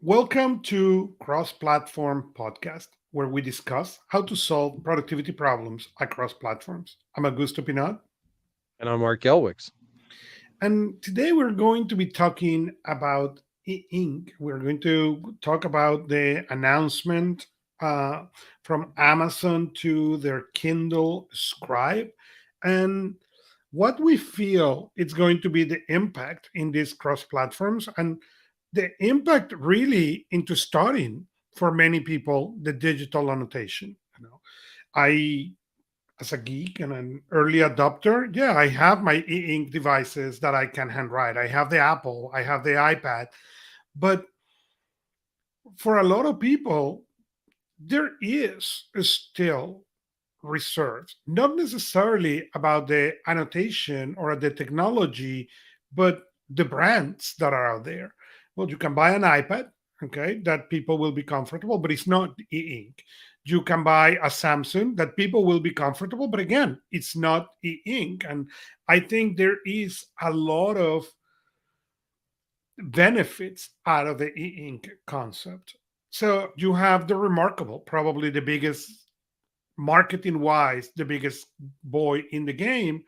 Welcome to Cross Platform Podcast, where we discuss how to solve productivity problems across platforms. I'm Augusto Pinaud, And I'm Art Gelwicks. and today we're going to be talking about e-ink. We're going to talk about the announcement uh, from Amazon to their Kindle Scribe and what we feel it's going to be the impact in these cross platforms and the impact really into starting for many people the digital annotation. I as a geek and an early adopter, yeah, I have my e-ink devices that I can handwrite. I have the Apple, I have the iPad, but for a lot of people, there is still research, not necessarily about the annotation or the technology, but the brands that are out there. Well, you can buy an iPad, okay, that people will be comfortable, but it's not e-ink. You can buy a Samsung that people will be comfortable, but again, it's not e-ink. And I think there is a lot of benefits out of the e-ink concept. So you have the remarkable, probably the biggest marketing wise the biggest boy in the game,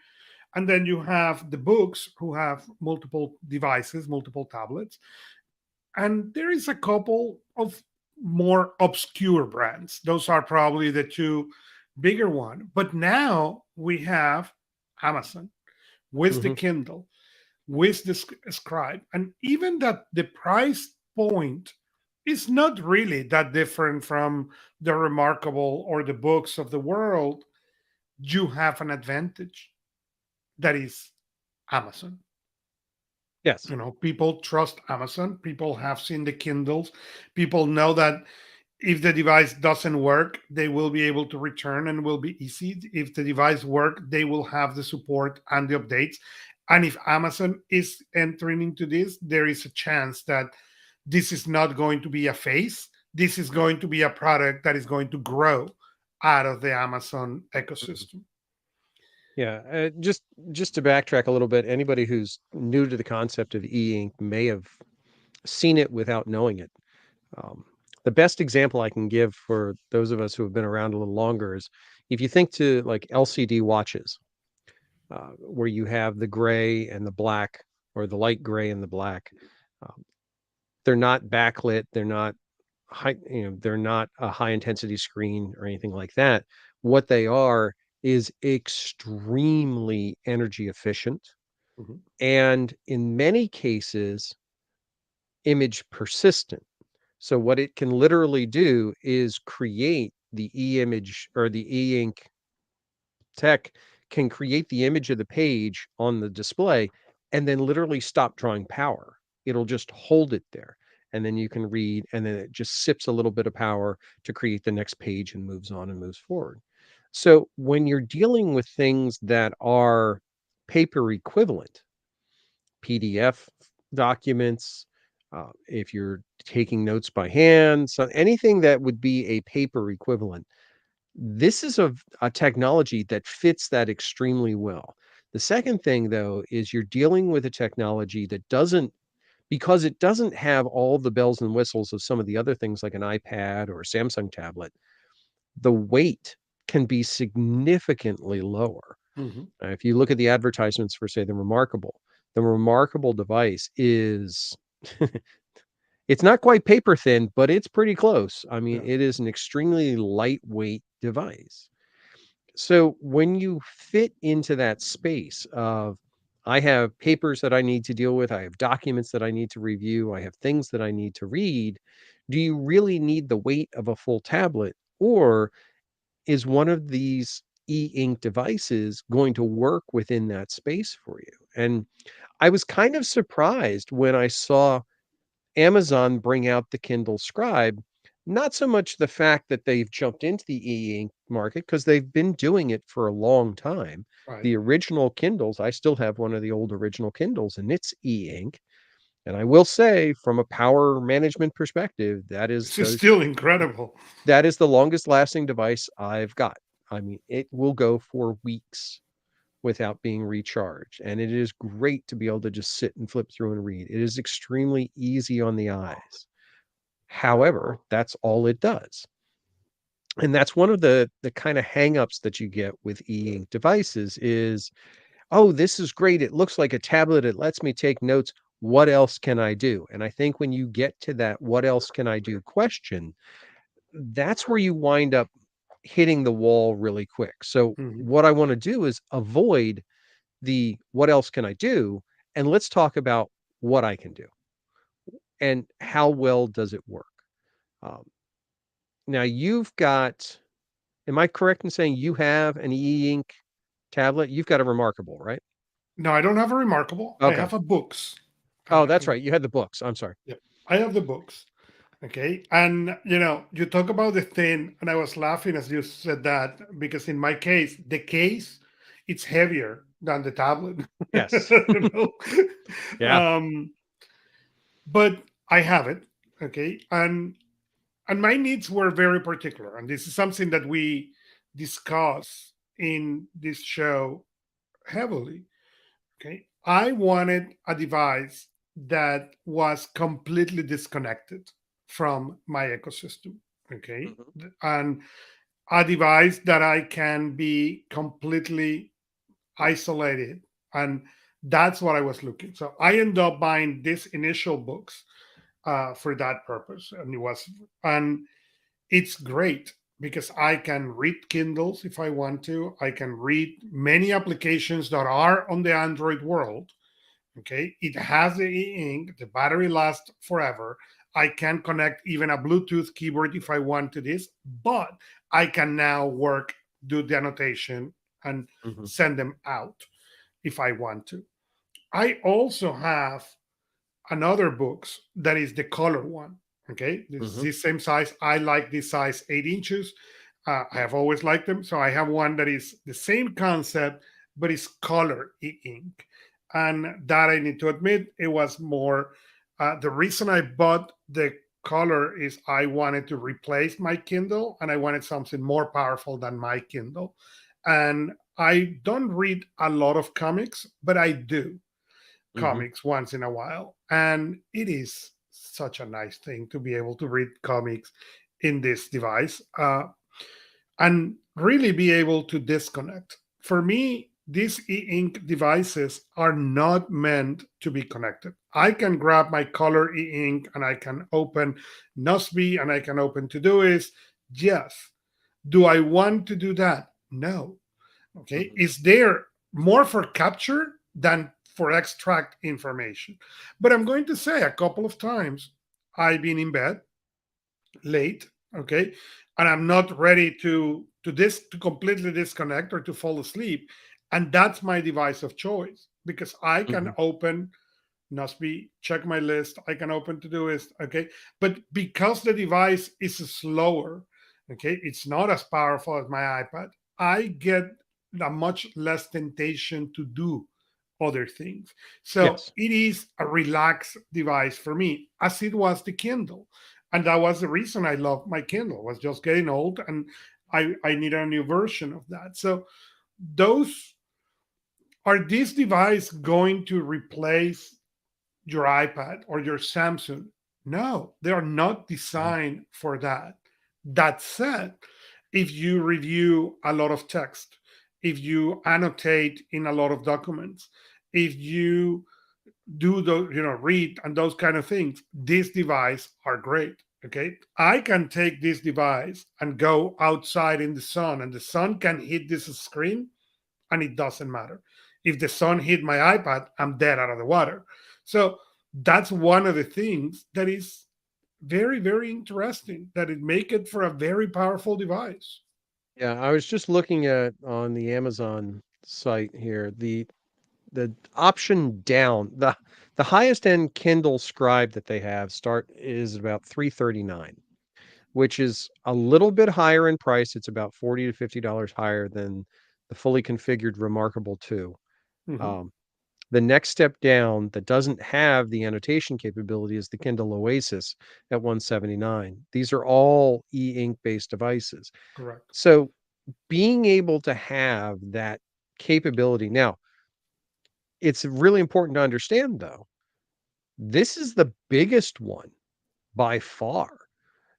and then you have the books who have multiple devices, multiple tablets, and there is a couple of more obscure brands. Those are probably the two bigger one, but now we have Amazon with the hmm Kindle, with the Scribe, and even that the price point is not really that different from the remarkable or the books of the world. You have an advantage that is Amazon. Yes. People trust Amazon. People have seen the Kindles. People know that if the device doesn't work, they will be able to return and will be easy. If the device work, they will have the support and the updates. And if Amazon is entering into this, there is a chance that this is not going to be a phase. This is going to be a product that is going to grow out of the Amazon Mhm. ecosystem. Yeah. Just to backtrack a little bit, anybody who's new to the concept of e-ink may have seen it without knowing it. Um, the best example I can give for those of us who have been around a little longer is if you think to like LCD watches, where you have the gray and the black, or the light gray and the black. Um, they're not backlit. They're not they're not a high intensity screen or anything like that. What they are is extremely energy efficient, Mhm. and in many cases image persistent. So what it can literally do is create the e-image, or the e-ink tech can create the image of the page on the display and then literally stop drawing power. It'll just hold it there. And then you can read, and then it just sips a little bit of power to create the next page and moves on and moves forward. So when you're dealing with things that are paper equivalent, PDF documents, if you're taking notes by hand, so anything that would be a paper equivalent, this is a technology that fits that extremely well. The second thing, though, is you're dealing with a technology that doesn't, because it doesn't have all the bells and whistles of some of the other things like an iPad or a Samsung tablet, the weight can be significantly lower. Mhm. If you look at the advertisements for, say, the Remarkable device is it's not quite paper thin, but it's pretty close. I mean, Yeah. it is an extremely lightweight device. So when you fit into that space of, I have papers that I need to deal with, I have documents that I need to review, I have things that I need to read, do you really need the weight of a full tablet? Or is one of these e-ink devices going to work within that space for you? And I was kind of surprised when I saw Amazon bring out the Kindle Scribe. Not so much the fact that they've jumped into the e-ink market, because they've been doing it for a long time. Right. The original Kindles, I still have one of the old original Kindles, and it's e-ink. And I will say, from a power management perspective, This is still incredible. that is the longest lasting device I've got. I mean, it will go for weeks without being recharged. And it is great to be able to just sit and flip through and read. It is extremely easy on the eyes. However, that's all it does. And that's one of the kind of hangups that you get with e-ink devices is, oh, this is great. It looks like a tablet. It lets me take notes. What else can I do? And I think when you get to that what else can I do question, that's where you wind up hitting the wall really quick. So Mhm. what I want to do is avoid the what else can I do? And let's talk about what I can do and how well does it work. Um, Now you've got, am I correct in saying you have an e-ink tablet? You've got a Remarkable, right? No, I don't have a Remarkable. I Okay. have a books. Oh, that's right. You had the books. I'm sorry. Yeah, I have the books. Okay. And, you talk about the thin, and I was laughing as you said that because in my case, the case, it's heavier than the tablet. Yes. you know? Yeah. um, but I have it. Okay. And my needs were very particular. And this is something that we discuss in this show heavily. Okay. I wanted a device that was completely disconnected from my ecosystem. Okay. Mhm. And a device that I can be completely isolated. And that's what I was looking. So I ended up buying these initial books for that purpose. And it's great because I can read Kindles if I want to. I can read many applications that are on the Android world. Okay, it has the e-ink, the battery lasts forever. I can connect even a Bluetooth keyboard if I want to this, but I can now work, do the annotation, and Mhm. send them out if I want to. I also have another books that is the color one. Okay, this is Mhm. the same size. I like this size 8 inches. I have always liked them, so I have one that is the same concept but is color ink, and that I need to admit it was more. The reason I bought the color is I wanted to replace my Kindle and I wanted something more powerful than my Kindle. And I don't read a lot of comics, but I do Mhm. comics once in a while. And it is such a nice thing to be able to read comics in this device and really be able to disconnect. For me, these e ink devices are not meant to be connected. I can grab my color e ink and I can open Nusby and I can open Todoist. Yes. Do I want to do that? No. Okay, Mhm. is there more for capture than for extract information? But I'm going to say a couple of times I've been in bed late, okay, and I'm not ready to completely disconnect or to fall asleep, and that's my device of choice because I can Mhm. open Nusby, check my list. I can open Todoist. Okay. But because the device is slower, okay, it's not as powerful as my iPad, I get a much less temptation to do other things. So Yes. it is a relaxed device for me, as it was the Kindle. And that was the reason I loved my Kindle, was just getting old and I need a new version of that. So those are these devices going to replace your iPad or your Samsung. No, they are not Mhm. designed for that. That said, if you review a lot of text, if you annotate in a lot of documents, if you do those, read and those kind of things, this device are great. Okay. I can take this device and go outside in the sun, and the sun can hit this screen and it doesn't matter. If the sun hit my iPad, I'm dead out of the water. So that's one of the things that is very, very interesting that it make it for a very powerful device. Yeah, I was just looking at on the Amazon site here, the option down, the highest end Kindle Scribe that they have start is about 339, which is a little bit higher in price. It's about 40 to $50 higher than the fully configured Remarkable 2. Mhm. Um, the next step down that doesn't have the annotation capability is the Kindle Oasis at 179. These are all e-ink based devices. Correct. So being able to have that capability now, it's really important to understand though, this is the biggest one by far.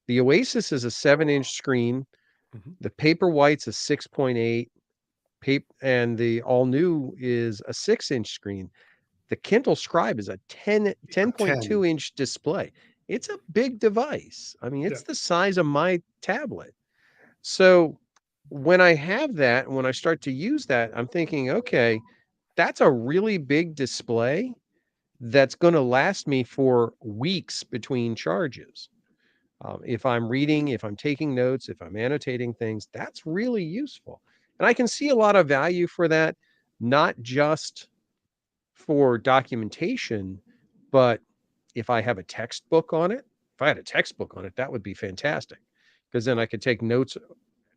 The Oasis is a 7-inch screen. Mhm. The Paperwhite's a 6.8. And the all new is a 6-inch screen. The Kindle Scribe is a 10.2 10. inch display. It's a big device. I mean, Yeah. it's the size of my tablet. So when I have that, when I start to use that, I'm thinking, okay, that's a really big display that's going to last me for weeks between charges. If I'm reading, if I'm taking notes, if I'm annotating things, that's really useful. And I can see a lot of value for that, not just for documentation, but if I have a textbook on it, if I had a textbook on it, that would be fantastic because then I could take notes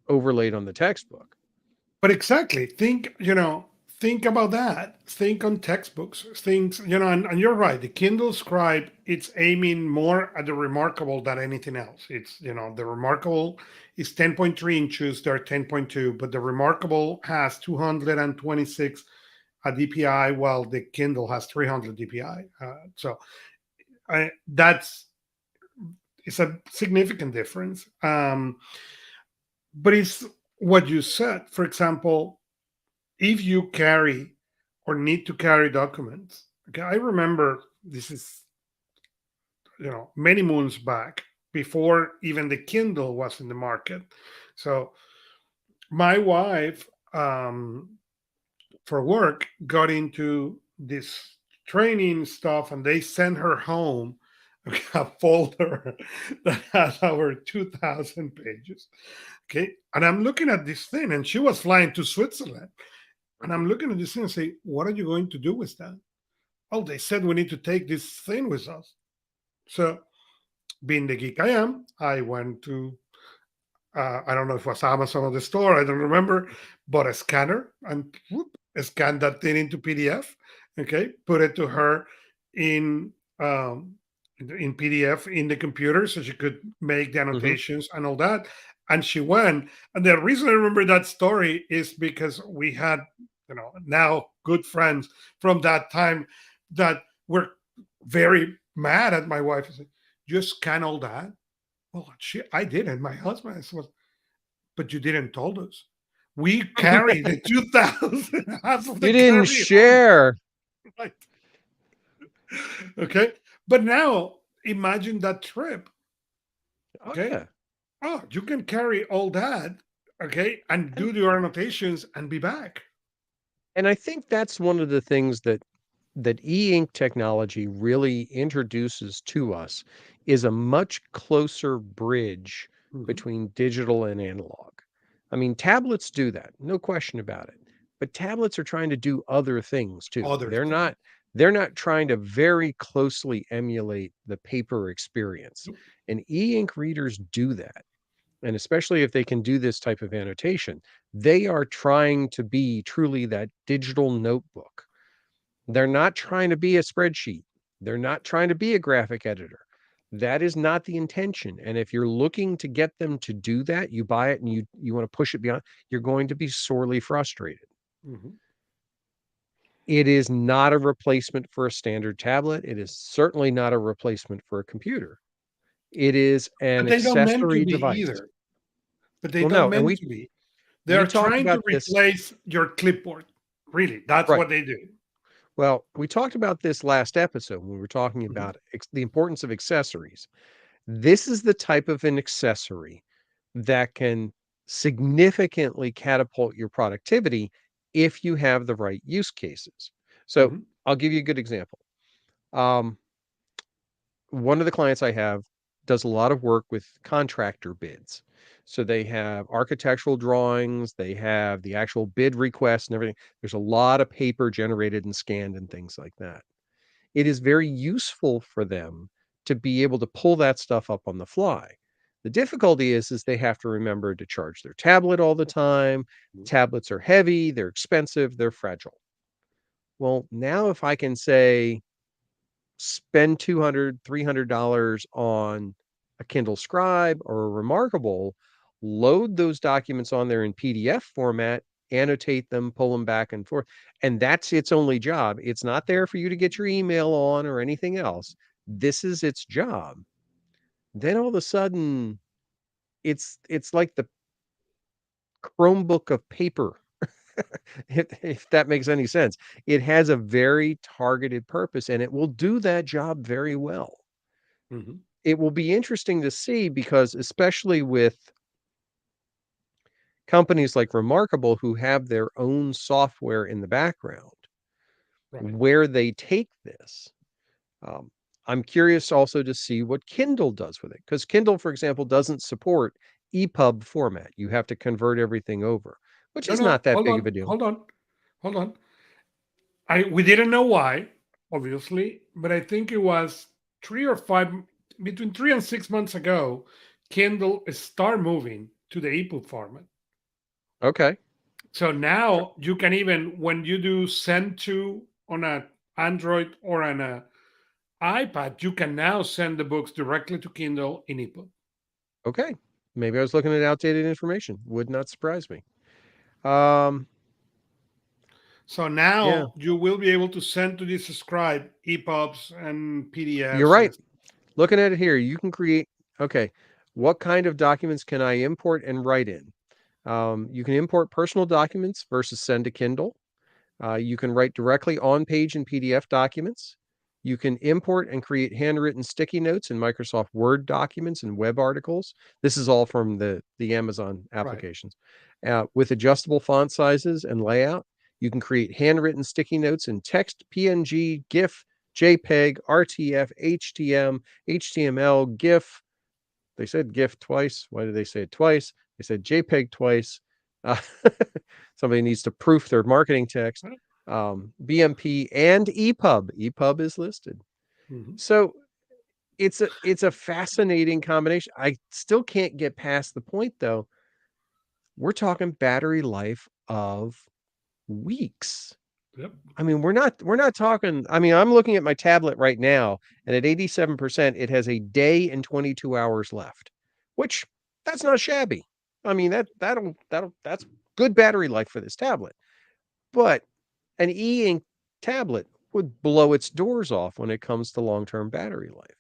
overlaid on the textbook. But exactly, think about that. Think on textbooks. Things, and you're right. The Kindle Scribe, it's aiming more at the Remarkable than anything else. It's, the Remarkable is 10.3 inches, they're 10.2, but the Remarkable has 226 DPI, while the Kindle has 300 DPI. So that's it's a significant difference. But it's what you said. For example, if you carry or need to carry documents, okay, I remember this is, many moons back, before even the Kindle was in the market. So my wife, for work, got into this training stuff, and they sent her home a folder that has over 2,000 pages. Okay, and I'm looking at this thing, and she was flying to Switzerland. And I'm looking at this thing and say, what are you going to do with that? Oh, they said we need to take this thing with us. So, being the geek I am, I went to, I don't know if it was Amazon or the store, I don't remember, bought a scanner and whoop, scanned that thing into PDF. Okay, put it to her in in PDF in the computer so she could make the Mm-hmm. annotations and all that. And she went. And the reason I remember that story is because we had, now good friends from that time that were very mad at my wife. I said, you scan all that? Well, shit, I didn't. My husband was, but you didn't told us. We carry the 2,000 half of You the didn't carry home. share. Right. Okay. But now imagine that trip. Oh, Okay. yeah. Oh, you can carry all that. Okay. And And do your annotations and be back. and I think that's one of the things that e-ink technology really introduces to us is a much closer bridge Mhm. between digital and analog. I mean, tablets do that, no question about it. But tablets are trying to do other things too. Other thing. They're not trying to very closely emulate the paper experience. And e-ink readers do that. And especially if they can do this type of annotation, they are trying to be truly that digital notebook. They're not trying to be a spreadsheet. They're not trying to be a graphic editor. That is not the intention. And if you're looking to get them to do that, you buy it and you want to push it beyond, you're going to be sorely frustrated. Mhm. It is not a replacement for a standard tablet. It is certainly not a replacement for a computer. It is an But they don't meant to accessory be device. either. But they Well, don't no, and meant to be. They we are talked trying to about this, replace your clipboard. Really, that's right. what they do. Well, we talked about this last episode when we were talking Mhm. about the importance of accessories. This is the type of an accessory that can significantly catapult your productivity if you have the right use cases. So Mhm. I'll give you a good example. Um, one of the clients I have does a lot of work with contractor bids. So they have architectural drawings, they have the actual bid requests and everything. There's a lot of paper generated and scanned and things like that. It is very useful for them to be able to pull that stuff up on the fly. The difficulty is they have to remember to charge their tablet all the time. Tablets are heavy, they're expensive, they're fragile. Well, now if I can say spend $200, $300 on a Kindle Scribe or a Remarkable, load those documents on there in PDF format, annotate them, pull them back and forth. And that's its only job. It's not there for you to get your email on or anything else. This is its job. then all of a sudden it's like the Chromebook of paper, if that makes any sense. It has a very targeted purpose and it will do that job very well. Hmm. It will be interesting to see because, especially with companies like Remarkable who have their own software in the background, Right. where they take this. Um, I'm curious also to see what Kindle does with it because Kindle, for example, doesn't support EPUB format. You have to convert everything over, which No, is no, not that hold big of on, a deal. hold on, hold on. We didn't know why, obviously, but I think it was 3 or 5, between 3 and 6 months ago, Kindle start moving to the EPUB format. Okay. So now you can, even when you do send to on a Android or on a iPad, you can now send the books directly to Kindle in EPUB. Okay. Maybe I was looking at outdated information. Would not surprise me. Um, So yeah, now you will be able to send to this subscribe EPUBs and you're PDFs right. and Looking at it here, you can create, okay, what kind of documents can I import and write in? You can import personal documents versus send to Kindle. You can write directly on page and PDF documents. You can import and create handwritten sticky notes in Microsoft Word documents and web articles. This is all from the Amazon right. applications. With adjustable font sizes and layout, you can create handwritten sticky notes in text, PNG, GIF, JPEG, RTF, HTM, HTML, GIF. They said GIF twice. Why did they say it twice? They said JPEG twice. Uh, somebody needs to proof their marketing text. BMP and EPUB. EPUB is listed. Mhm. So it's a fascinating combination. I still can't get past the point though. We're talking battery life of weeks. Yep. I mean, we're not talking. I mean, I'm looking at my tablet right now, and at 87%, it has a day and 22 hours left, which that's not shabby. I mean, that's good battery life for this tablet. But an e-ink tablet would blow its doors off when it comes to long-term battery life.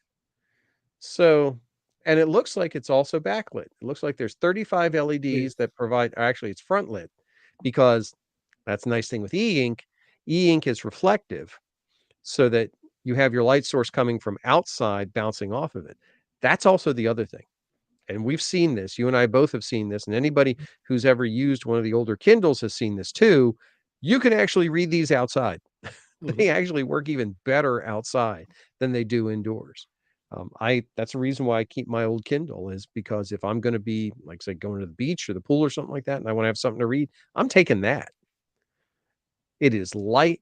So, and it looks like it's also backlit. It looks like there's 35 It LEDs is. that provide, actually, it's front lit because that's a nice thing with e-ink. E-ink is reflective so that you have your light source coming from outside bouncing off of it. That's also the other thing. And we've seen this. You and I both have seen this. And anybody who's ever used one of the older Kindles has seen this too. You can actually read these outside. They Mhm. actually work even better outside than they do indoors. I That's a reason why I keep my old Kindle is because if I'm going to be, like, say, going to the beach or the pool or something like that, and I want to have something to read, I'm taking that. It is light,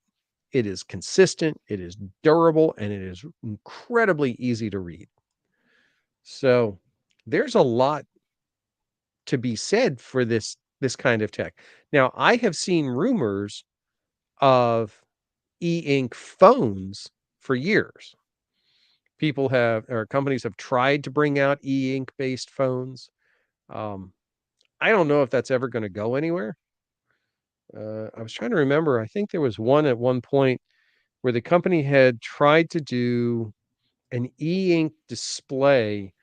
it is consistent, it is durable, and it is incredibly easy to read. So there's a lot to be said for this kind of tech. Now, I have seen rumors of e-ink phones for years. People have, or companies have tried to bring out e-ink based phones. Um, I don't know if that's ever going to go anywhere. I was trying to remember. I think there was one at one point where the company had tried to do an e-ink display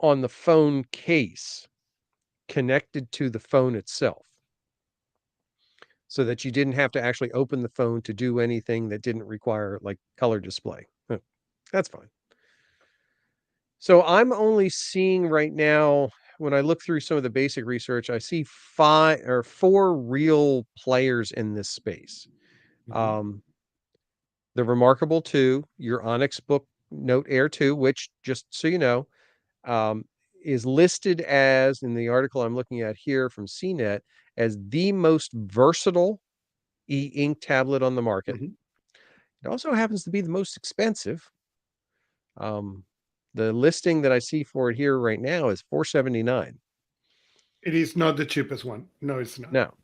on the phone case connected to the phone itself so that you didn't have to actually open the phone to do anything that didn't require like color display. Huh, that's fine. So I'm only seeing right now, when I look through some of the basic research, I see five or four real players in this space. Mhm. Um, the Remarkable 2, your Onyx Book Note Air 2, which, just so you know, um, is listed as, in the article I'm looking at here from CNET, as the most versatile e-ink tablet on the market. Mhm. It also happens to be the most expensive. Um, the listing that I see for it here right now is 479. It is not the cheapest one. No, it's not. No,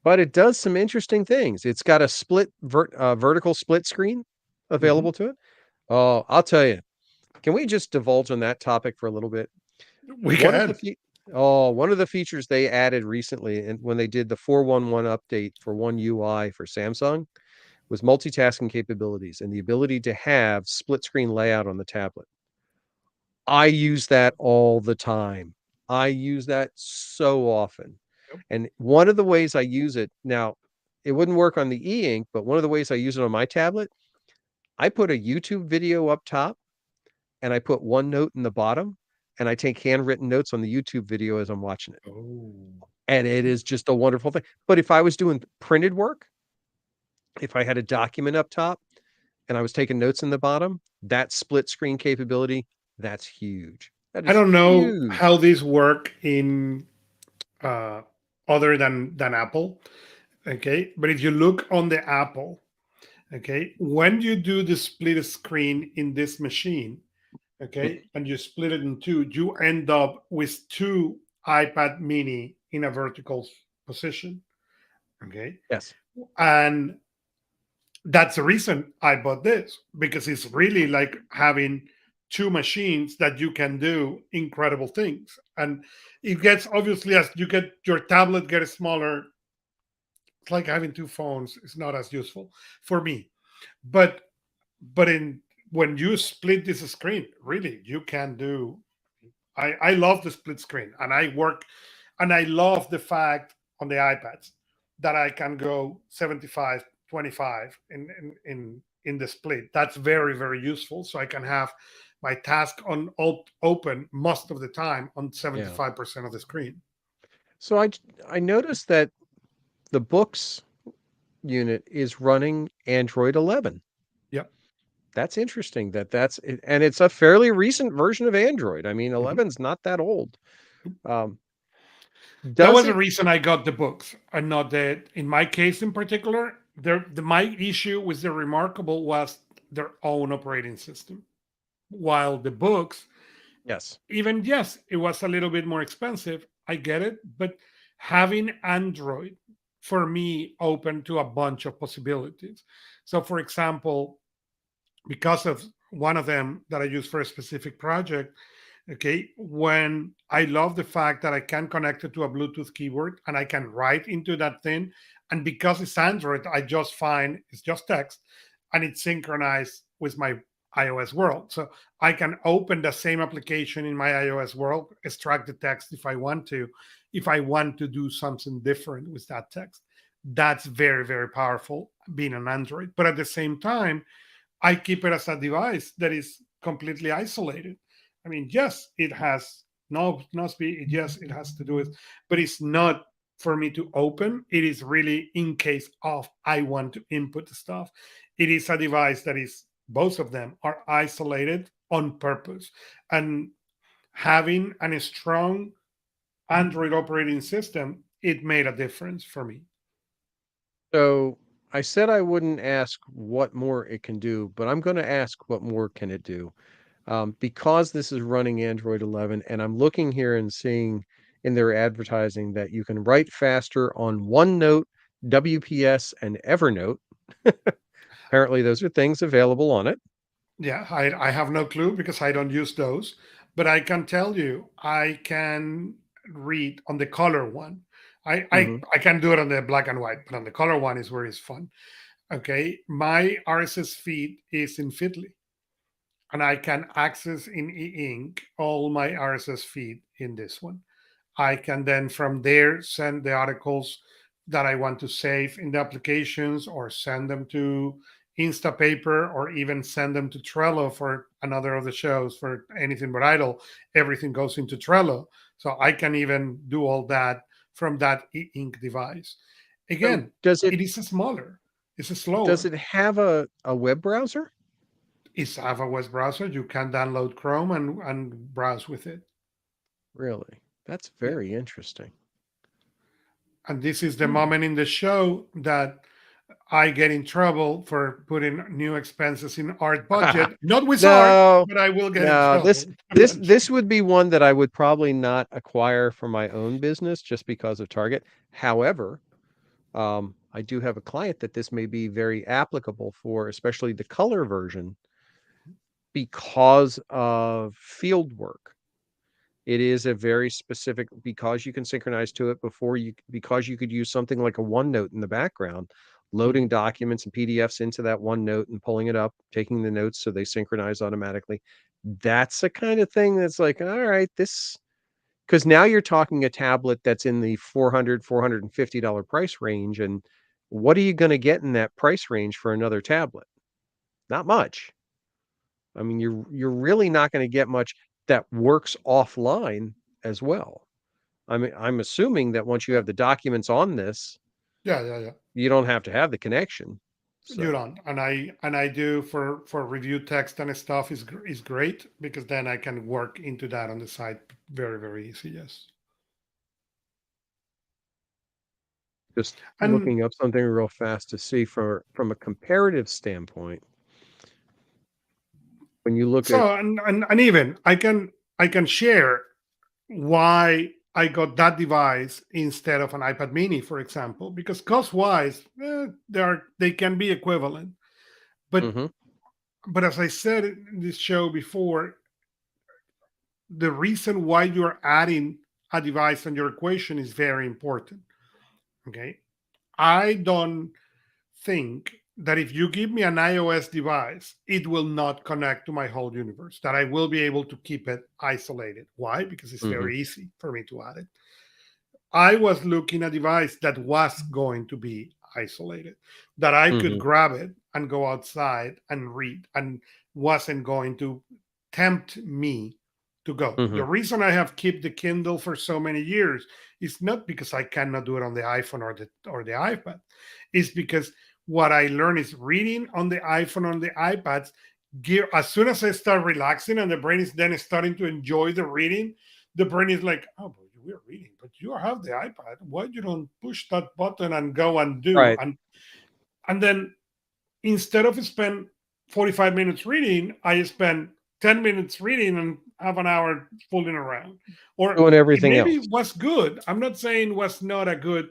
but it does some interesting things. It's got a vertical split screen Mhm. available to it. Oh, I'll tell you. Can we just divulge on that topic for a little bit? We One of the can. fe- one of the features they added recently, and when they did the 411 update for One UI for Samsung, was multitasking capabilities and the ability to have split screen layout on the tablet. I use that all the time. I use that so often. Yep. And one of the ways I use it now, it wouldn't work on the e-ink, but one of the ways I use it on my tablet, I put a YouTube video up top and I put OneNote in the bottom and I take handwritten notes on the YouTube video as I'm watching it. Oh, And it is just a wonderful thing. But if I was doing printed work, if I had a document up top and I was taking notes in the bottom, that split screen capability, that's huge. That I is don't know huge. how these work in uh, other than Apple. Okay, but if you look on the Apple, okay, when you do the split screen in this machine, okay, and you split it in two, you end up with two iPad Mini in a vertical position. Okay, Yes. and that's the reason I bought this, because it's really like having two machines that you can do incredible things. And it gets, obviously, as you get your tablet gets smaller, it's like having two phones. It's not as useful for me. But in when you split this screen, really you can do. I love the split screen, and I work, and I love the fact on the iPads that I can go 75-25 in the split. That's very, very useful. So I can have my task on open most of the time on Yeah. 75% of the screen. So I noticed that the books unit is running Android 11. Yep. That's interesting and it's a fairly recent version of Android. I mean, Mhm. 11's not that old. Um, That does was the it? reason I got the books, and not that. In my case, in particular, my issue with the Remarkable was their own operating system. While the books, Yes. even yes, it was a little bit more expensive. I get it, but having Android for me opened to a bunch of possibilities. So, for example, because of one of them that I use for a specific project, okay, when I love the fact that I can connect it to a Bluetooth keyboard and I can write into that thing. And because it's Android, I just find it's just text and it's synchronized with my iOS world. So I can open the same application in my iOS world, extract the text if I want to do something different with that text. That's very, very powerful being an Android. But at the same time, I keep it as a device that is completely isolated. I mean, yes, it has no speed. Yes, it has to do it, but it's not for me to open. It is really in case of I want to input stuff. It is a device that is, both of them are isolated on purpose, and having a strong Android operating system, it made a difference for me. So I said I wouldn't ask what more it can do, but I'm going to ask what more can it do? Because this is running Android 11, and I'm looking here and seeing in their advertising that you can write faster on OneNote, WPS, and Evernote. Apparently, those are things available on it. Yeah, I have no clue because I don't use those, but I can tell you I can read on the color one. Hmm. I can do it on the black and white, but on the color one is where it's fun. Okay, my RSS feed is in Fitly, and I can access in e-ink all my RSS feed in this one. I can then from there send the articles that I want to save in the applications, or send them to Instapaper, or even send them to Trello for another of the shows. For anything but idle, everything goes into Trello. So I can even do all that from that e-ink device. So Again, it is smaller, it's does slower. it have a web browser? It's have a web browser. You can download Chrome and browse with it. Really? That's Yeah. very interesting. And this is the Hmm. moment in the show that I get in trouble for putting new expenses in art budget. Not with art, No, but I will get in no, trouble eventually. this would be one that I would probably not acquire for my own business just because of Target. However, I do have a client that this may be very applicable for, especially the color version, because of field work. It is a very specific, because you can synchronize to it because you could use something like a OneNote in the background. loading Mhm. documents and PDFs into that OneNote and pulling it up, taking the notes so they synchronize automatically. That's the kind of thing that's like, all right, this, because now you're talking a tablet that's in the $450 price range. And what are you going to get in that price range for another tablet? Not much. I mean, you're really not going to get much that works offline as well. I mean, I'm assuming that once you have the documents on this, Yeah, yeah, yeah. you don't have to have the connection. You So don't, and I do for review text and stuff is great because then I can work into that on the side very very easy. Yes, just and looking up something real fast to see from a comparative standpoint, when you look at so and even I can share why I got that device instead of an iPad Mini, for example, because cost wise, they can be equivalent, but Mhm, as I said in this show before, the reason why you're adding a device on your equation is very important. Okay, I don't think that if you give me an iOS device, it will not connect to my whole universe, that I will be able to keep it isolated. Why? Because it's mhm, very easy for me to add it. I was looking at a device that was going to be isolated, that I could mhm, grab it and go outside and read, and wasn't going to tempt me to go. The mhm. reason I have kept the Kindle for so many years is not because I cannot do it on the iPhone or the iPad. It's because what I learned is reading on the iPhone, on the iPads. As soon as I start relaxing and the brain is then starting to enjoy the reading, the brain is like, oh, but we're reading, but you have the iPad. Why you don't push that button and go and do? Right. And then instead of spend 45 minutes reading, I spend 10 minutes reading and half an hour fooling around. Or Doing it everything maybe else. was good. I'm not saying was not a good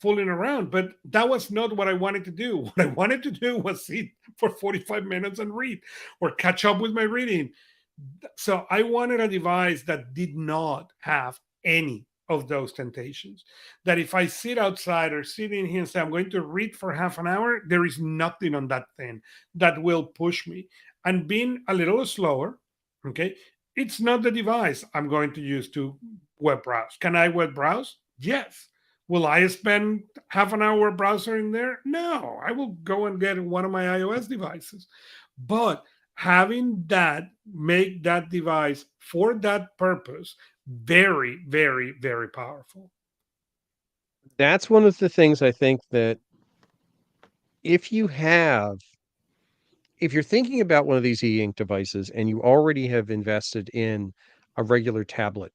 fooling around, but that was not what I wanted to do. What I wanted to do was sit for 45 minutes and read or catch up with my reading. So I wanted a device that did not have any of those temptations. That if I sit outside or sit in here and say I'm going to read for half an hour, there is nothing on that thing that will push me. And being a little slower, okay, it's not the device I'm going to use to web browse. Can I web browse? Yes. Will I spend half an hour browser in there? No, I will go and get one of my iOS devices. But having that make that device for that purpose very very very powerful. That's one of the things I think that if you have if you're thinking about one of these e-ink devices and you already have invested in a regular tablet,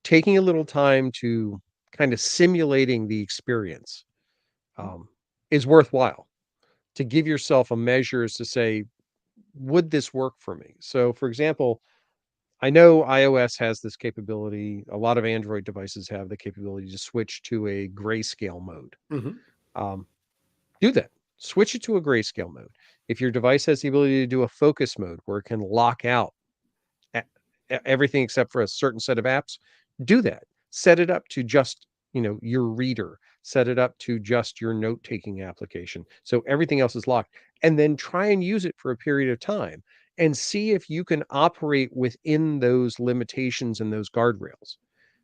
taking a little time to kind of simulating the experience, um, is worthwhile to give yourself a measure as to say, would this work for me? So, for example, I know iOS has this capability. A lot of Android devices have the capability to switch to a grayscale mode. Mhm. Um, do that. Switch it to a grayscale mode. If your device has the ability to do a focus mode where it can lock out e- everything except for a certain set of apps, do that. Set it up to just, your reader. Set it up to just your note-taking application. So everything else is locked. And then try and use it for a period of time and see if you can operate within those limitations and those guardrails.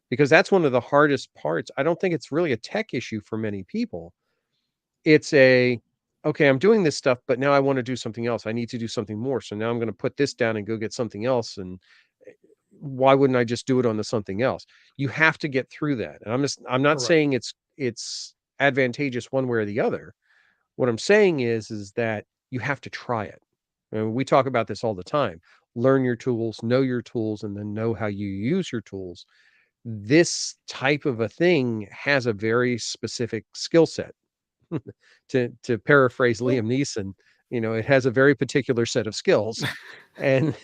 Because that's one of the hardest parts. I don't think it's really a tech issue for many people. It's okay, I'm doing this stuff, but now I want to do something else. I need to do something more. So now I'm going to put this down and go get something else. And why wouldn't I just do it on the something else? You have to get through that. And I'm not Correct. saying it's advantageous one way or the other. What I'm saying is that you have to try it. And we talk about this all the time. Learn your tools, know your tools, and then know how you use your tools. This type of a thing has a very specific skill set. To paraphrase Well, Liam Neeson, it has a very particular set of skills. And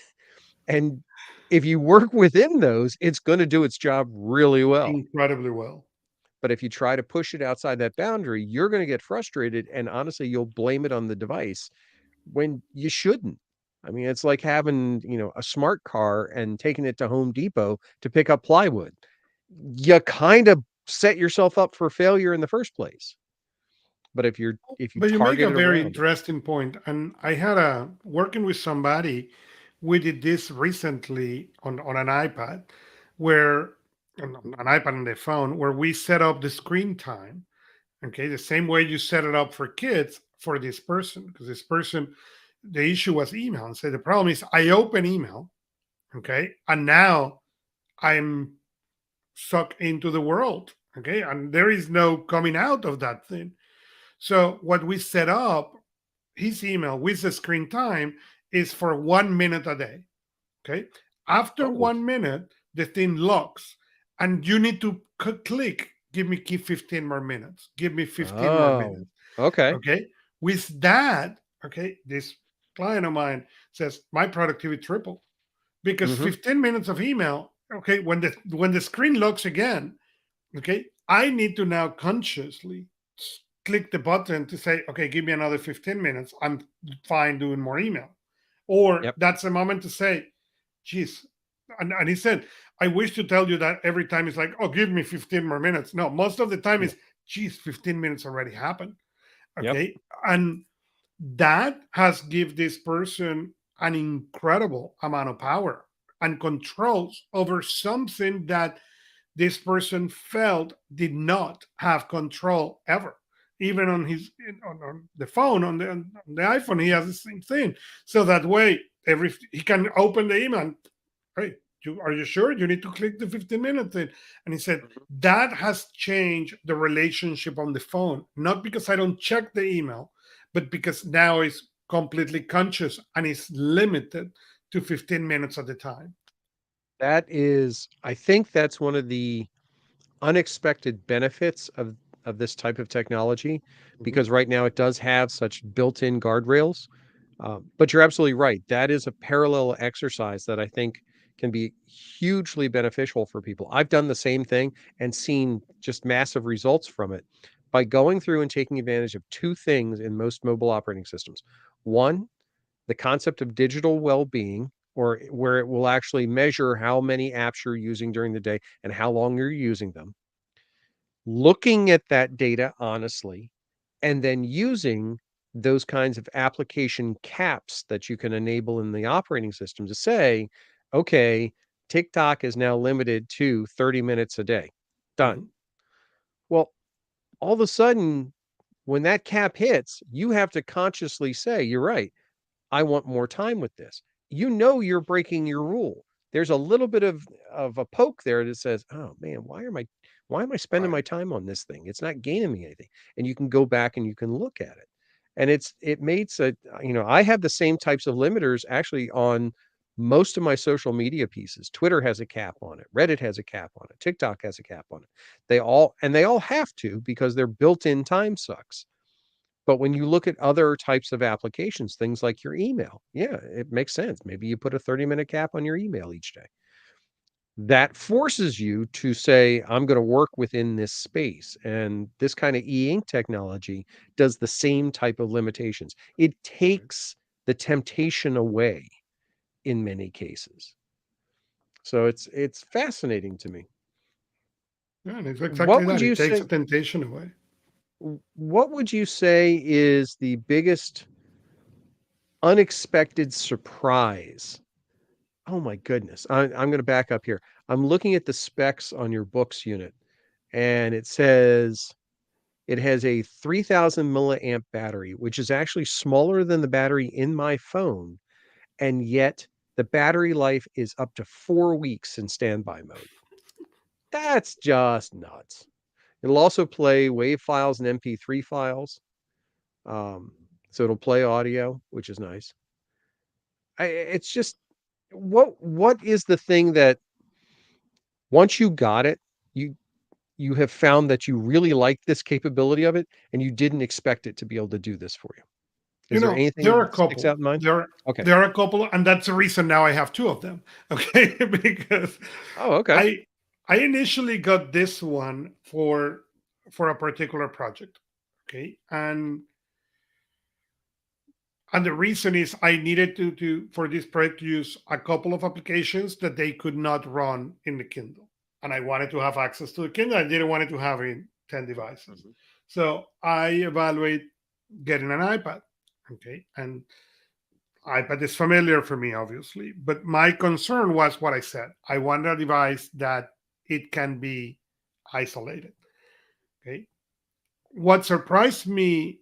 and if you work within those, it's going to do its job really well. incredibly well. But if you try to push it outside that boundary, you're going to get frustrated. And honestly, you'll blame it on the device when you shouldn't. I mean, it's like having, a smart car and taking it to Home Depot to pick up plywood. You kind of set yourself up for failure in the first place. But if you But you make target a it very around it. interesting point, and I had a working with somebody. We did this recently on an iPad, where on an iPad and the phone, where we set up the screen time. Okay, the same way you set it up for kids for this person, because this person, the issue was email, and so the problem is I open email, okay, and now I'm sucked into the world, okay, and there is no coming out of that thing. So what we set up, his email with the screen time is for 1 minute a day. Okay. After Oh, 1 minute, the thing locks, and you need to click, give me 15 more minutes, give me 15 more oh, minutes. okay. Okay. With that, okay, this client of mine says my productivity tripled because Mhm. 15 minutes of email, okay, when the screen locks again, okay, I need to now consciously click the button to say, okay, give me another 15 minutes. I'm fine doing more email. Or Yep. that's a moment to say, geez. And he said, I wish to tell you that every time it's like, oh, give me 15 more minutes. No, most of the time Yeah. is, geez, 15 minutes already happened. Yep. Okay. And that has give this person an incredible amount of power and controls over something that this person felt did not have control ever. Even on his on the phone on the iPhone, he has the same thing. So that way, every he can open the email. And, hey, are you sure you need to click the 15-minute thing? And he said Mhm. that has changed the relationship on the phone. Not because I don't check the email, but because now it's completely conscious and it's limited to 15 minutes at a time. That is I think that's one of the unexpected benefits of this type of technology, Mhm. because right now it does have such built-in guardrails. But you're absolutely right. That is a parallel exercise that I think can be hugely beneficial for people. I've done the same thing and seen just massive results from it by going through and taking advantage of two things in most mobile operating systems. One, the concept of digital well-being, or where it will actually measure how many apps you're using during the day and how long you're using them, looking at that data honestly, and then using those kinds of application caps that you can enable in the operating system to say, okay, TikTok is now limited to 30 minutes a day. Done. Mhm. Well, all of a sudden, when that cap hits, you have to consciously say, you're right. I want more time with this. You know you're breaking your rule. There's a little bit of a poke there that says, "Oh man, why am I spending Right. my time on this thing? It's not gaining me anything." And you can go back and you can look at it. And it makes a I have the same types of limiters actually on most of my social media pieces. Twitter has a cap on it. Reddit has a cap on it. TikTok has a cap on it. They all have to because they're built-in time sucks. But when you look at other types of applications, things like your email, yeah, it makes sense. Maybe you put a 30-minute cap on your email each day. That forces you to say, I'm going to work within this space. And this kind of e-ink technology does the same type of limitations. It takes the temptation away in many cases. So it's fascinating to me. Yeah, and it's exactly What would that. It you takes the say temptation away. what would you say is the biggest unexpected surprise? Oh my goodness. I'm going to back up here. I'm looking at the specs on your books unit, and it says it has a 3000 milliamp battery, which is actually smaller than the battery in my phone. And yet the battery life is up to 4 weeks in standby mode. That's just nuts. It'll also play WAV files and MP3 files. Um, so it'll play audio, which is nice. It's just what is the thing that once you got it, you you have found that you really like this capability of it and you didn't expect it to be able to do this for you? Is there There anything are a that sticks couple. out in mind? Okay. There are a couple, and that's the reason now I have two of them. Okay, because Oh, okay. I I initially got this one for a particular project. Okay, and the reason is I needed to for this project to use a couple of applications that they could not run in the Kindle, and I wanted to have access to the Kindle. I didn't want it to have in 10 devices. Mhm. So I evaluate getting an iPad. Okay. And iPad is familiar for me, obviously. But my concern was what I said. I want a device that it can be isolated. Okay. What surprised me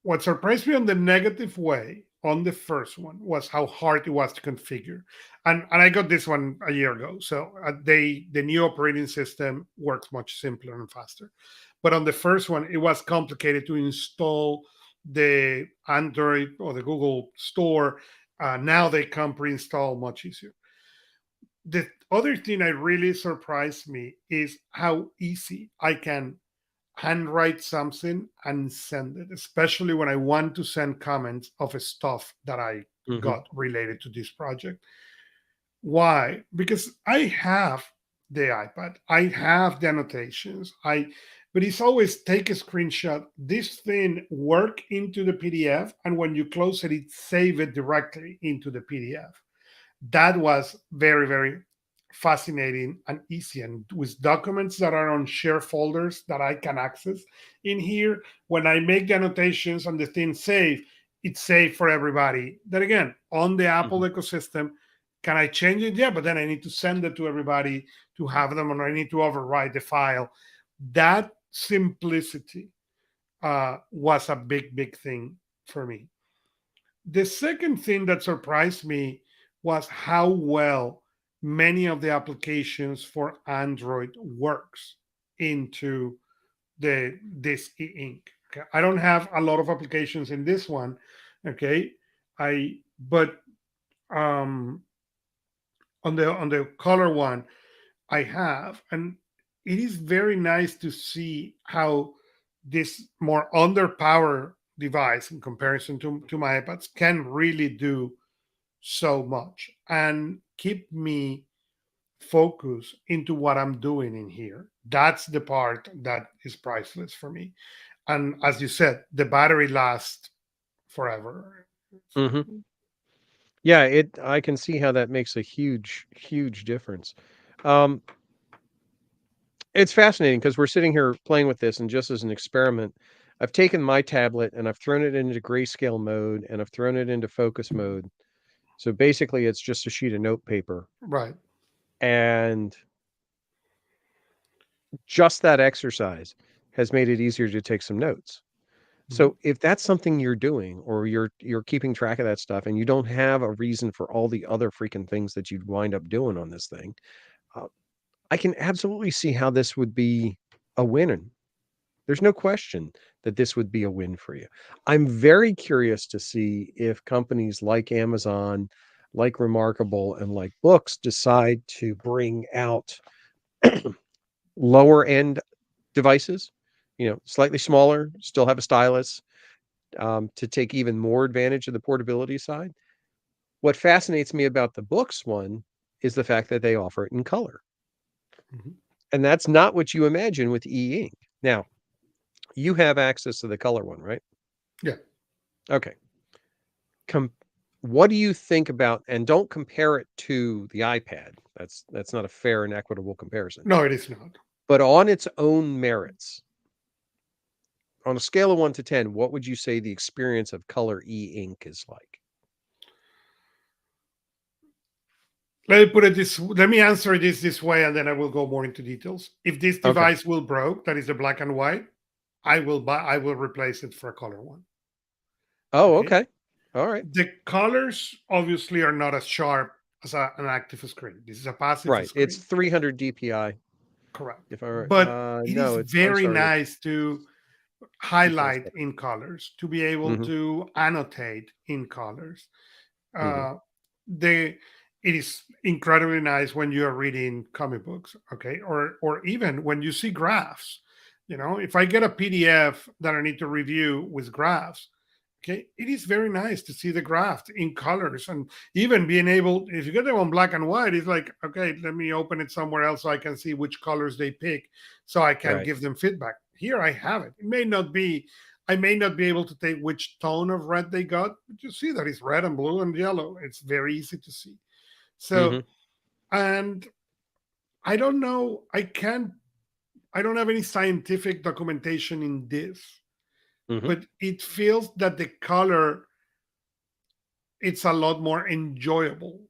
What surprised me on the negative way on the first one was how hard it was to configure. And I got this one a year ago. So the new operating system works much simpler and faster. But on the first one, it was complicated to install the Android or the Google Store. Now they come pre-installed much easier. The other thing that really surprised me is how easy I can handwrite something and send it, especially when I want to send comments of stuff that I Hmm. got related to this project. Why? Because I have the iPad, I have the annotations, but it's always take a screenshot, this thing work into the PDF, and when you close it, it save it directly into the PDF. That was very, very fascinating and easy, and with documents that are on share folders that I can access in here. When I make the annotations and the thing save, it's safe for everybody. Then again, on the Apple Hmm. ecosystem, can I change it? Yeah, but then I need to send it to everybody to have them, and I need to overwrite the file. That simplicity was a big, big thing for me. The second thing that surprised me was how well many of the applications for Android works into the this e-ink. Okay. I don't have a lot of applications in this one. Okay. I but on the color one I have, and it is very nice to see how this more underpowered device in comparison to my iPads can really do so much and keep me focused into what I'm doing in here. That's the part that is priceless for me. And as you said, the battery lasts forever. Hmm. Yeah, I can see how that makes a huge, huge difference. Um, it's fascinating because we're sitting here playing with this, and just as an experiment, I've taken my tablet and I've thrown it into grayscale mode and I've thrown it into focus mode. So basically, it's just a sheet of note paper, Right. and just that exercise has made it easier to take some notes. Mhm. So if that's something you're doing, or you're keeping track of that stuff, and you don't have a reason for all the other freaking things that you'd wind up doing on this thing, uh, I can absolutely see how this would be a win. There's no question that this would be a win for you. I'm very curious to see if companies like Amazon, like Remarkable, and like Books decide to bring out lower end devices, slightly smaller, still have a stylus, to take even more advantage of the portability side. What fascinates me about the Books one is the fact that they offer it in color. Mhm. And that's not what you imagine with e-ink. Now, you have access to the color one, right? Yeah. Okay. Com- what do you think about, and don't compare it to the iPad. That's not a fair and equitable comparison. No, it is not. But on its own merits, on a scale of 1 to 10, what would you say the experience of color e-ink is like? Let me answer this way, and then I will go more into details. If this Okay. device will broke, that is the black and white, I will replace it for a color one. Oh, Okay. okay. All right. The colors obviously are not as sharp as an active screen. This is a passive Right. It's screen. 300 DPI. Correct. If I But it is no, I'm very sorry, it's nice to DPI highlight 7. in colors, to be able Mhm. to annotate in colors. Mhm. Uh, the it is incredibly nice when you are reading comic books, okay, or even when you see graphs. If I get a PDF that I need to review with graphs, okay, it is very nice to see the graph in colors, and even being able, if you get them on black and white, it's like, okay, let me open it somewhere else so I can see which colors they pick, so I can Right. give them feedback. Here I have it. I may not be able to take which tone of red they got, but you see that it's red and blue and yellow. It's very easy to see. So, Mhm. and I don't know, I can't I don't have any scientific documentation in this, Hmm. but it feels that the color it's a lot more enjoyable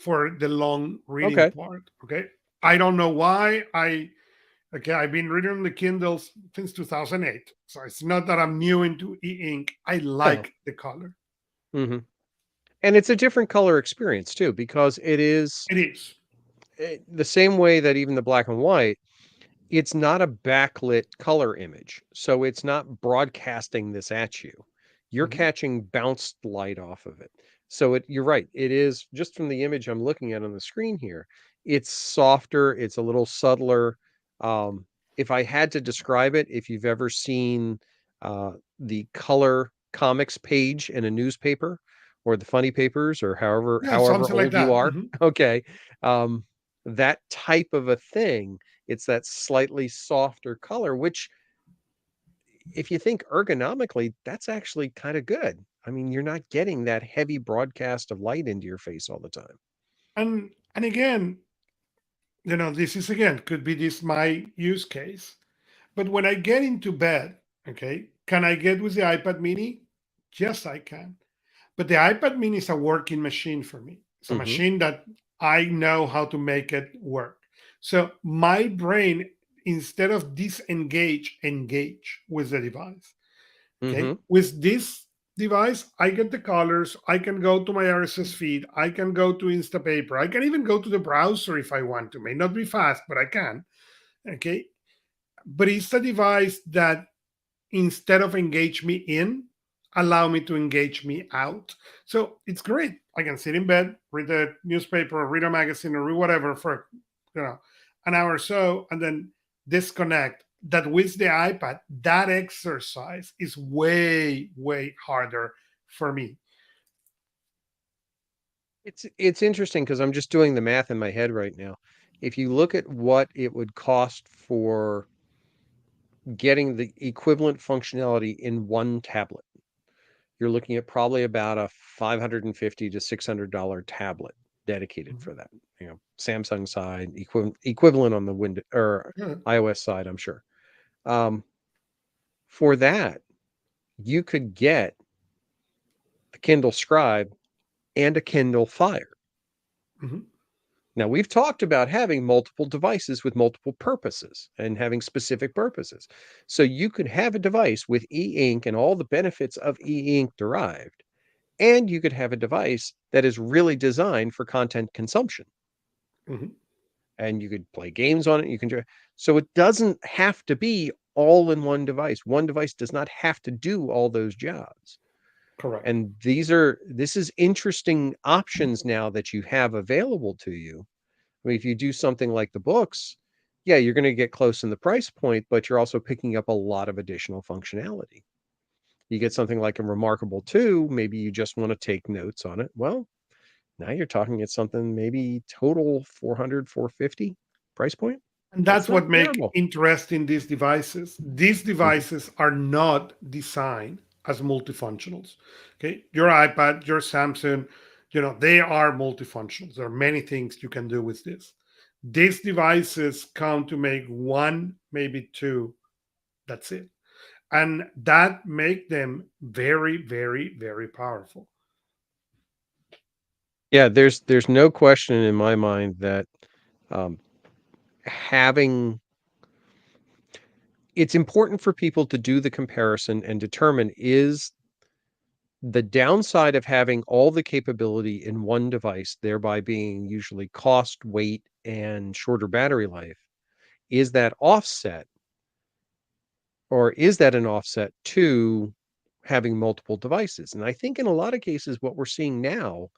for the long reading Okay. part. Okay, I don't know why. I've been reading on the Kindles since 2008, so it's not that I'm new into e-ink. I No. like the color. Hmm. And it's a different color experience too, because it is It is. the same way that even the black and white, it's not a backlit color image. So it's not broadcasting this at you. You're Mhm. catching bounced light off of it. So you're right. It is just from the image I'm looking at on the screen here. It's softer. It's a little subtler. Um, if I had to describe it, if you've ever seen the color comics page in a newspaper or the funny papers or however Yeah, however something like old you that. are, okay, um, that type of a thing, it's that slightly softer color, which if you think ergonomically, that's actually kind of good. I mean, you're not getting that heavy broadcast of light into your face all the time. And again, this is again could be this my use case. But when I get into bed, okay, can I get with the iPad Mini? Yes, I can. But the iPad Mini is a working machine for me. It's a Hmm. machine that I know how to make it work. So my brain, instead of disengage, engage with the device. Okay. Hmm. With this device, I get the colors. I can go to my RSS feed. I can go to Instapaper. I can even go to the browser if I want to. May not be fast, but I can. Okay. But it's a device that instead of engage me in, allow me to engage me out. So it's great. I can sit in bed, read a newspaper, or read a magazine, or read whatever for you know an hour or so, and then disconnect. That with the iPad, that exercise is way, way harder for me. It's interesting because I'm just doing the math in my head right now. If you look at what it would cost for getting the equivalent functionality in one tablet, you're looking at probably about a $550 to $600 tablet dedicated Mhm. for that. Samsung side, equivalent on the Windows or Yeah. iOS side, I'm sure. Um, for that, you could get the Kindle Scribe and a Kindle Fire. Mhm. Now, we've talked about having multiple devices with multiple purposes and having specific purposes. So you could have a device with e-ink and all the benefits of e-ink derived, and you could have a device that is really designed for content consumption. Mhm. And you could play games on it. So it doesn't have to be all in one device. One device does not have to do all those jobs. Correct. And this is interesting options now that you have available to you. I mean, if you do something like the books, yeah, you're going to get close in the price point, but you're also picking up a lot of additional functionality. You get something like a Remarkable 2, maybe you just want to take notes on it. Well, now you're talking at something maybe total 400, 450 price point. And That's that's not what make terrible. interesting these devices. These Mhm. devices are not designed as multifunctionals. Okay, your iPad, your Samsung, they are multifunctionals. There are many things you can do with this. These devices come to make one, maybe two. That's it, and that make them very, very, very powerful. Yeah, there's no question in my mind that um, having it's important for people to do the comparison and determine is the downside of having all the capability in one device, thereby being usually cost, weight, and shorter battery life, is that offset or is that an offset to having multiple devices? And I think in a lot of cases, what we're seeing now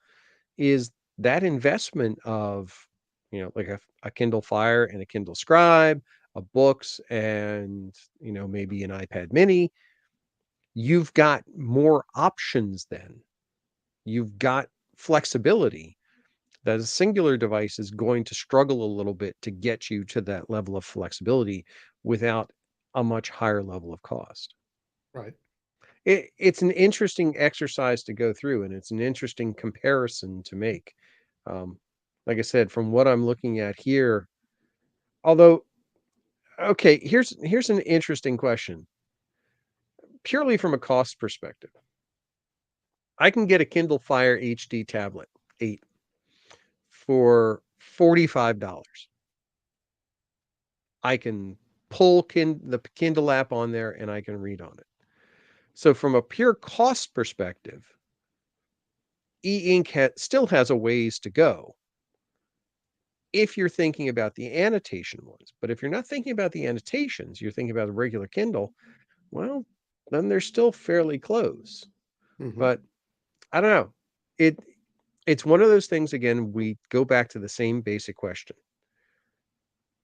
is that investment of, like a Kindle Fire and a Kindle Scribe, a books and, maybe an iPad mini, you've got more options then. You've got flexibility that a singular device is going to struggle a little bit to get you to that level of flexibility without a much higher level of cost. Right. It's an interesting exercise to go through, and it's an interesting comparison to make. Um, like I said, from what I'm looking at here, although Okay, here's an interesting question. Purely from a cost perspective, I can get a Kindle Fire HD tablet 8 for $45. I can pull the Kindle app on there and I can read on it. So from a pure cost perspective, e-ink still has a ways to go if you're thinking about the annotation ones. But if you're not thinking about the annotations, you're thinking about a regular Kindle, well, then they're still fairly close. Hmm. But I don't know. It it's one of those things again, we go back to the same basic question.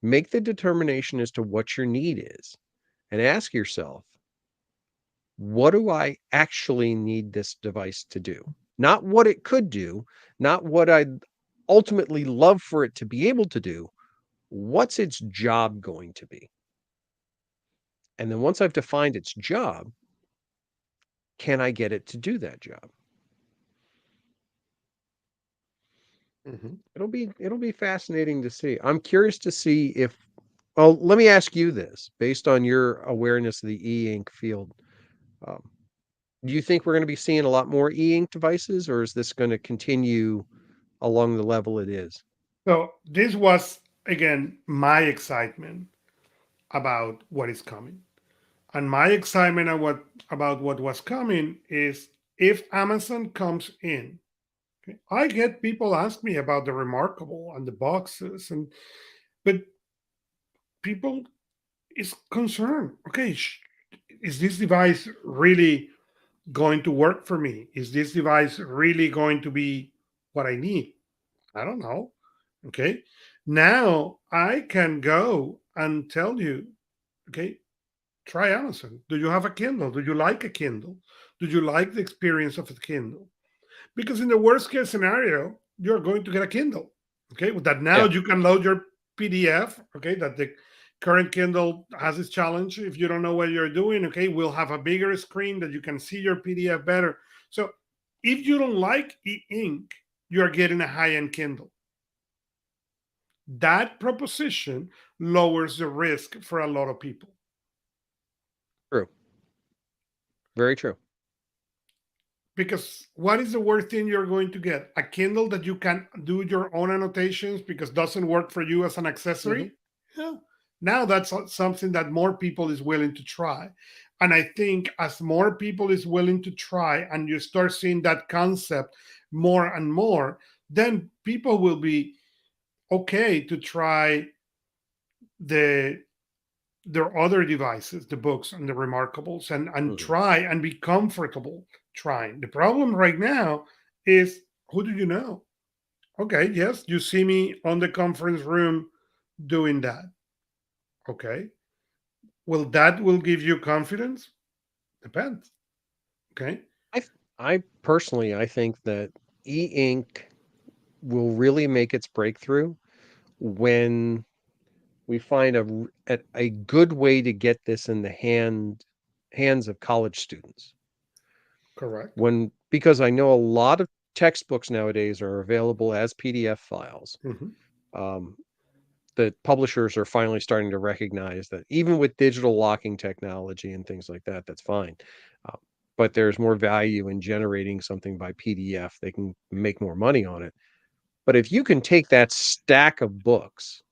Make the determination as to what your need is and ask yourself, what do I actually need this device to do? Not what it could do, not what I'd ultimately love for it to be able to do. What's its job going to be? And then once I've defined its job, can I get it to do that job? Hmm. It'll be fascinating to see. I'm curious to see if well, let me ask you this based on your awareness of the e-ink field. Um, do you think we're going to be seeing a lot more e-ink devices, or is this going to continue along the level it is? So this was again my excitement about what is coming. And my excitement about what was coming is if Amazon comes in, okay, I get people ask me about the remarkable and the boxes, and but people is concerned. Okay, is this device really going to work for me? Is this device really going to be what I need? I don't know. Okay, now I can go and tell you, okay, try Amazon. Do you have a Kindle? Do you like a Kindle? Do you like the experience of a Kindle? Because in the worst case scenario, you're going to get a Kindle. Okay, with that now Yeah, you can load your PDF. Okay, that the current Kindle has its challenge. If you don't know what you're doing, okay, we'll have a bigger screen that you can see your PDF better. So if you don't like e-ink, you're getting a high-end Kindle. That proposition lowers the risk for a lot of people. true. Very true. Because what is the worst thing you're going to get? A Kindle that you can do your own annotations because doesn't work for you as an Hmm. accessory? Yeah. Now that's something that more people is willing to try. And I think as more people is willing to try and you start seeing that concept more and more, then people will be okay to try the their other devices, the books and the remarkables, and Hmm. try and be comfortable trying. The problem right now is who do you know? Okay, yes, you see me on the conference room doing that. Okay. Well, that will give you confidence? Depends. Okay. I I personally I think that e-ink will really make its breakthrough when we find a good way to get this in the hands of college students. Correct. When because I know a lot of textbooks nowadays are available as PDF files. Hmm. Um, the publishers are finally starting to recognize that even with digital locking technology and things like that, that's fine. Uh, but there's more value in generating something by PDF. They can make more money on it. But if you can take that stack of books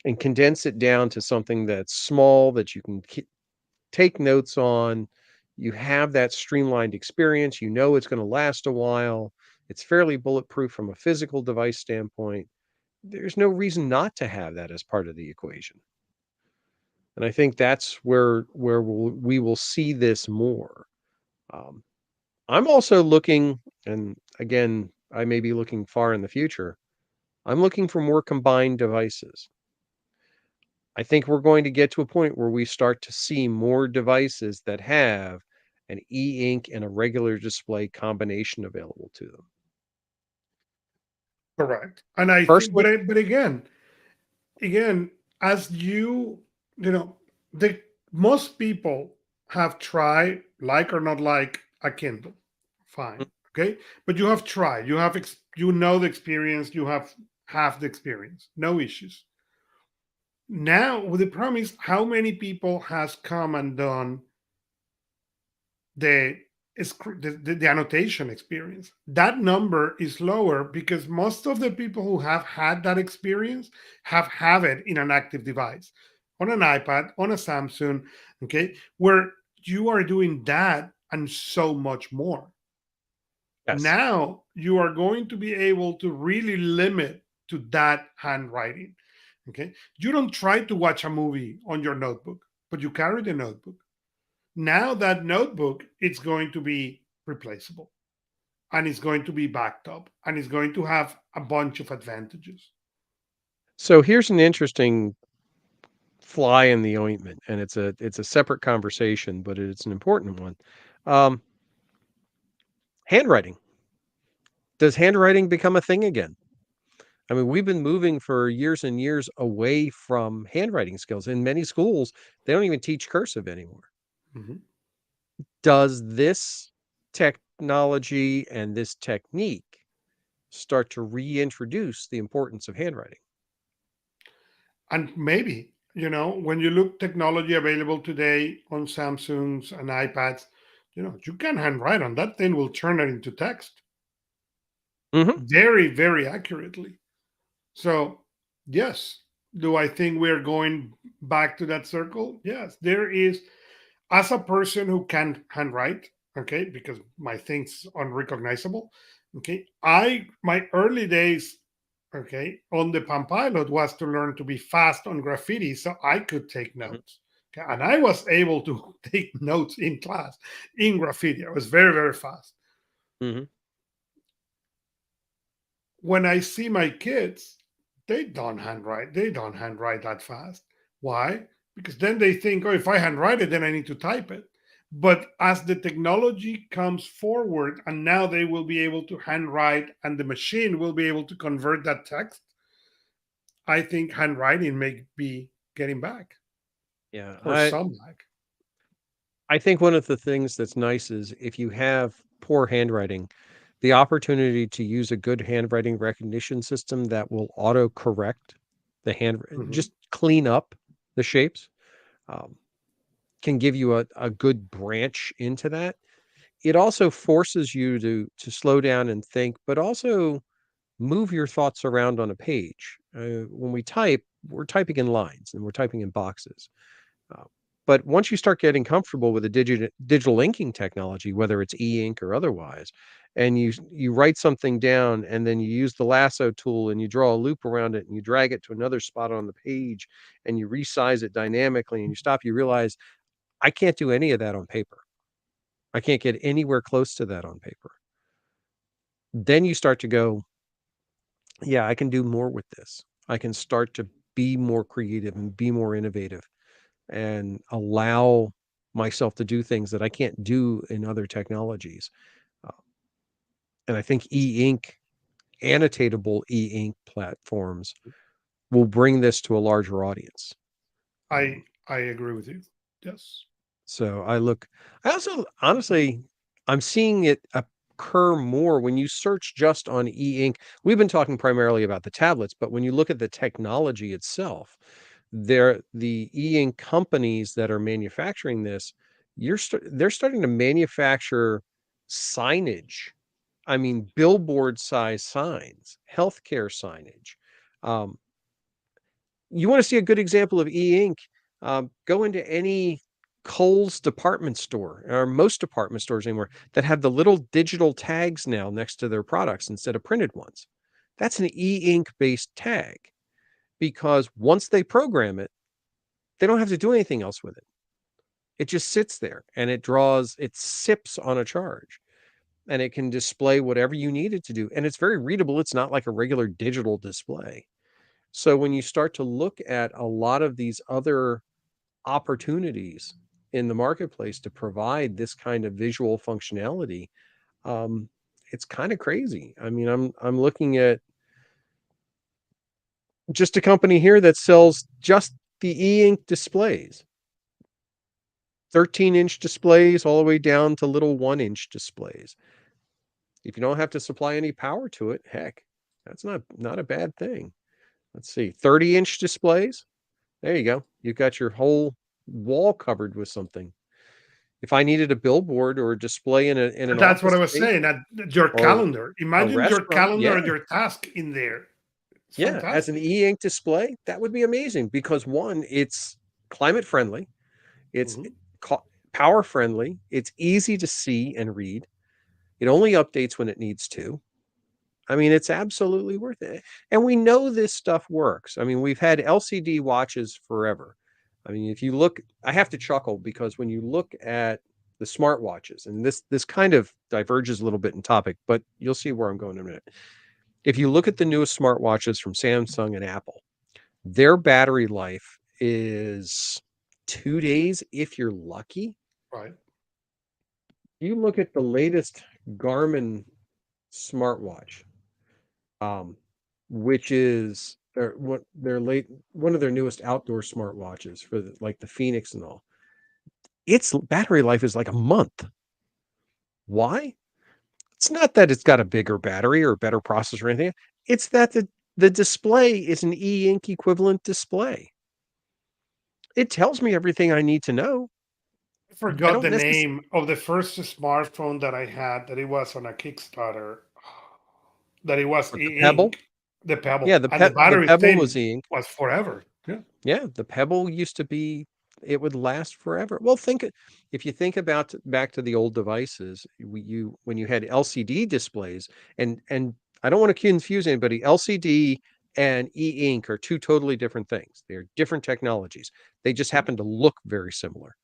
and condense it down to something that's small that you can take notes on, you have that streamlined experience, you know it's going to last a while, it's fairly bulletproof from a physical device standpoint. There's no reason not to have that as part of the equation. And I think that's where we will see this more. Um, I'm also looking, and again, I may be looking far in the future. I'm looking for more combined devices. I think we're going to get to a point where we start to see more devices that have an e-ink and a regular display combination available to them. Correct. And I think, Personally, but again, as you know, the most people have tried, like or not like, a Kindle. Fine, okay, but you have tried. You have you know the experience. You have the experience. No issues. Now, with the problem is, how many people has come and done the the annotation experience? That number is lower because most of the people who have had that experience have it in an active device, on an iPad, on a Samsung, okay, where you are doing that and so much more. Yes. Now you are going to be able to really limit to that handwriting. Okay, you don't try to watch a movie on your notebook, but you carry the notebook. Now that notebook, it's going to be replaceable, and it's going to be backed up, and it's going to have a bunch of advantages. So here's an interesting fly in the ointment, and it's a separate conversation, but it's an important one. Um, Handwriting. Does handwriting become a thing again? I mean, we've been moving for years and years away from handwriting skills. In many schools, they don't even teach cursive anymore. Mhm. Does this technology and this technique start to reintroduce the importance of handwriting? And maybe, when you look technology available today on Samsungs and iPads, you can handwrite on that thing, will turn it into text Hmm. very, very accurately. So, yes, do I think we're going back to that circle? Yes, there is. As a person who can handwrite, okay, because my thing's unrecognizable, okay, my early days, okay, on the Palm Pilot was to learn to be fast on graffiti so I could take Hmm. notes. Okay, and I was able to take notes in class in graffiti. I was very, very fast. Hmm. When I see my kids, they don't handwrite that fast. Why? Because then they think, oh, if I handwrite it, then I need to type it. But as the technology comes forward and now they will be able to handwrite and the machine will be able to convert that text, I think handwriting may be getting back, Yeah, or some back. I think one of the things that's nice is if you have poor handwriting, the opportunity to use a good handwriting recognition system that will auto correct the hand, Mhm. just clean up the shapes, um, can give you a good branch into that. It also forces you to slow down and think, but also move your thoughts around on a page. When we type, we're typing in lines and we're typing in boxes. Uh, but once you start getting comfortable with the digital inking technology, whether it's e-ink or otherwise, and you write something down and then you use the lasso tool and you draw a loop around it and you drag it to another spot on the page and you resize it dynamically and you stop, you realize I can't do any of that on paper. I can't get anywhere close to that on paper. Then you start to go, yeah, I can do more with this. I can start to be more creative and be more innovative and allow myself to do things that I can't do in other technologies. Uh, and I think e-ink, annotatable e-ink platforms will bring this to a larger audience. I Um, I agree with you. Yes. so I also honestly, I'm seeing it occur more when you search just on e-ink. We've been talking primarily about the tablets, but when you look at the technology itself, the e-ink companies that are manufacturing this, they're starting to manufacture signage. I mean, billboard size signs, healthcare signage. Um, you want to see a good example of e-ink? Go into any Kohl's department store or most department stores anymore that have the little digital tags now next to their products instead of printed ones. That's an e-ink based tag because once they program it, they don't have to do anything else with it. It just sits there and it sips on a charge and it can display whatever you need it to do. And it's very readable. It's not like a regular digital display. So when you start to look at a lot of these other opportunities in the marketplace to provide this kind of visual functionality, um, it's kind of crazy. I mean, I'm looking at just a company here that sells just the e-ink displays, 13-inch displays all the way down to little 1-inch displays. If you don't have to supply any power to it, heck, that's not a bad thing. Let's see, 30-inch displays. There you go. You've got your whole wall covered with something. If I needed a billboard or a display in an That's what office I was space saying. That your or calendar. a Imagine your restaurant, calendar yeah, or your task in there. It's yeah, as an fantastic. e-ink display, that would be amazing because one, it's climate friendly, it's Hmm. co- power friendly, it's easy to see and read. It only updates when it needs to. I mean, it's absolutely worth it. And we know this stuff works. I mean, we've had LCD watches forever. I mean, if you look, I have to chuckle because when you look at the smartwatches, and this kind of diverges a little bit in topic, but you'll see where I'm going in a minute. If you look at the newest smartwatches from Samsung and Apple, their battery life is 2 days if you're lucky. Right. You look at the latest Garmin smartwatch, um, which is their late one of their newest outdoor smartwatches for like the Phoenix and all. Its battery life is like a month. Why? It's not that it's got a bigger battery or a better processor or anything. It's that the display is an e-ink equivalent display. It tells me everything I need to know. I I forgot don't the necessarily name of the first smartphone that I had that it was on a Kickstarter. That it was the Pebble. ink, the Pebble, Yeah, and the the battery Pebble was thing e-ink. was forever. Yeah. Yeah, the Pebble used to be it would last forever. Well, if you think about back to the old devices, you when you had LCD displays and I don't want to confuse anybody, LCD and e-ink are two totally different things. They're different technologies. They just Mhm. happen to look very similar.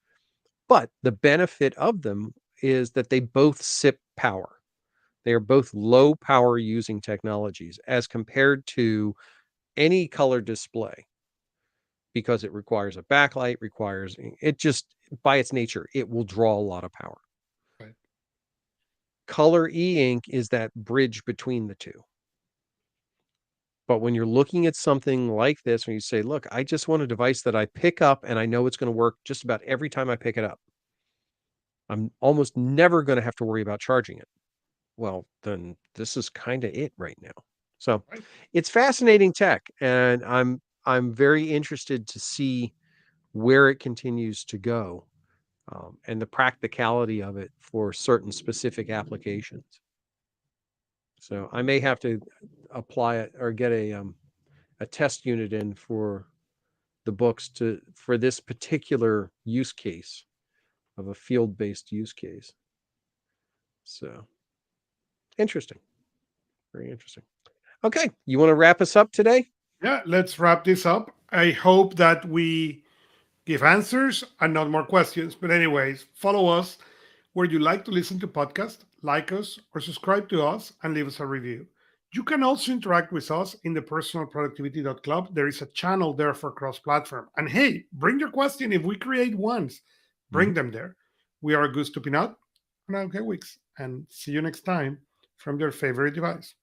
But the benefit of them is that they both sip power. They are both low power using technologies as compared to any color display because it requires a backlight, requires it just by its nature, it will draw a lot of power. Right. Color e-ink is that bridge between the two. But when you're looking at something like this, when you say, look, I just want a device that I pick up and I know it's going to work just about every time I pick it up. I'm almost never going to have to worry about charging it. Well, then this is kind of it right now. So Right. it's fascinating tech. And I'm very interested to see where it continues to go and the practicality of it for certain specific applications. So I may have to apply it or get a test unit in for the books to for this particular use case of a field-based use case. So interesting, very interesting. Okay, you want to wrap us up today? Yeah. Let's wrap this up. I hope that we give answers and not more questions. But anyways, follow us where you like to listen to podcasts, like us, or subscribe to us and leave us a review. You can also interact with us in the personalproductivity.club. There is a channel there for cross platform. And hey, bring your question if we create ones. Mhm. Bring them there. We are Augusto Pinaud and Art Gelwicks. And see you next time from your favorite device.